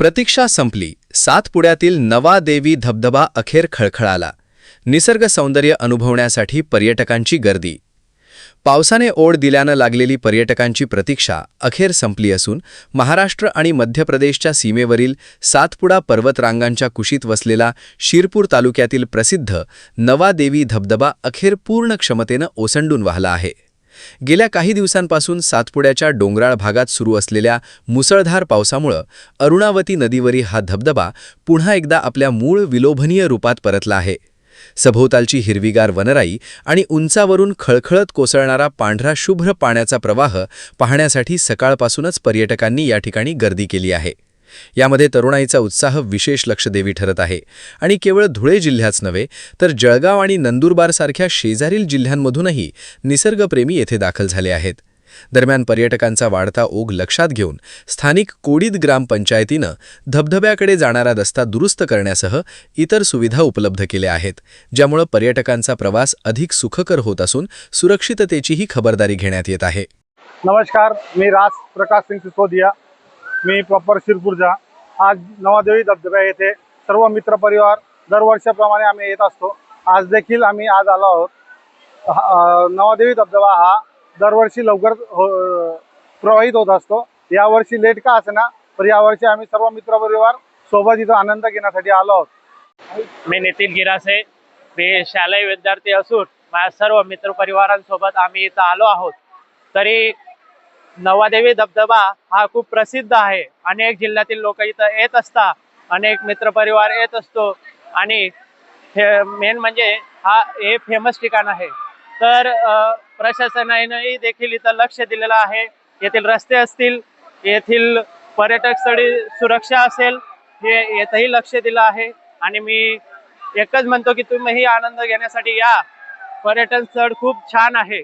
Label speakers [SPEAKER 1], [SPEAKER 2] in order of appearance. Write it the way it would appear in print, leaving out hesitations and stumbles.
[SPEAKER 1] प्रतीक्षा संपली. सातपुड्यातील नवादेवी धबधबा अखेर खळखळाला. निसर्ग सौंदर्य अनुभवण्यासाठी पर्यटकांची गर्दी. पावसाने ओढ दिल्यानं लागलेली पर्यटकांची प्रतीक्षा अखेर संपली असून महाराष्ट्र आणि मध्य प्रदेशच्या सीमेवरील सातपुडा पर्वतरांगांच्या कुशीत वसलेला शिरपूर तालुक्यातील प्रसिद्ध नवादेवी धबधबा अखेर पूर्ण क्षमतेनं ओसंडून वाहला आहे. गेल्या काही दिवसांपासून सातपुड्याच्या डोंगराळ भागात सुरू असलेल्या मुसळधार पावसामुळे अरुणावती नदीवरील हा धबधबा पुन्हा एकदा आपल्या मूळ विलोभनीय रूपात परतला आहे. सभोवतालची हिरवीगार वनराई आणि उंचावरून खळखळत कोसळणारा पांढरा शुभ्र पाण्याचा प्रवाह पाहण्यासाठी सकाळपासूनच पर्यटकांनी या ठिकाणी गर्दी केली आहे. यामध्ये तरुणाईचा उत्साह विशेष लक्षदेवी ठरत आहे आणि केवळ धुळे जिल्ह्याच नव्हे तर जळगाव आणि नंदुरबारसारख्या शेजारील जिल्ह्यांमधूनही निसर्गप्रेमी येथे दाखल झाले आहेत. दरम्यान पर्यटकांचा वाढता ओघ लक्षात घेऊन स्थानिक कोडीद ग्रामपंचायतीनं धबधब्याकडे जाणारा रस्ता दुरुस्त करण्यासह इतर सुविधा उपलब्ध केल्या आहेत, ज्यामुळे पर्यटकांचा प्रवास अधिक सुखकर होत असून सुरक्षिततेचीही खबरदारी घेण्यात येत आहे.
[SPEAKER 2] नमस्कार, मी राज प्रकाश सिंग सिसोदिया. मी प्रॉपर शिरपूरचा. आज नवादेवी धबधबा येथे सर्व मित्रपरिवार दरवर्षाप्रमाणे आम्ही येत असतो. आज देखील आम्ही आलो आहोत. नवादेवी धबधबा हा दरवर्षी लवकर प्रवाहित होत असतो. यावर्षी लेट का असेना, पण यावर्षी आम्ही सर्व मित्रपरिवार सोबत इथं आनंद घेण्यासाठी आलो आहोत.
[SPEAKER 3] मी नितीन गिरासे. मी शालेय विद्यार्थी असून माझ्या सर्व मित्रपरिवारांसोबत आम्ही इथं आलो आहोत. तरी नवादेवी धबधबा हा खूप प्रसिद्ध आहे. अनेक जिल्ह्यातील लोक इथं येत असतात, अनेक मित्रपरिवार येत असतो आणि मेन म्हणजे हे फेमस ठिकाण आहे. तर प्रशासनानेही देखील इथं लक्ष दिलेलं आहे. येथील रस्ते असतील, येथील पर्यटक स्थळी सुरक्षा असेल, हे येथेही लक्ष दिलं आहे. आणि मी एकच म्हणतो की तुम्हीही आनंद घेण्यासाठी या. पर्यटन स्थळ खूप छान आहे.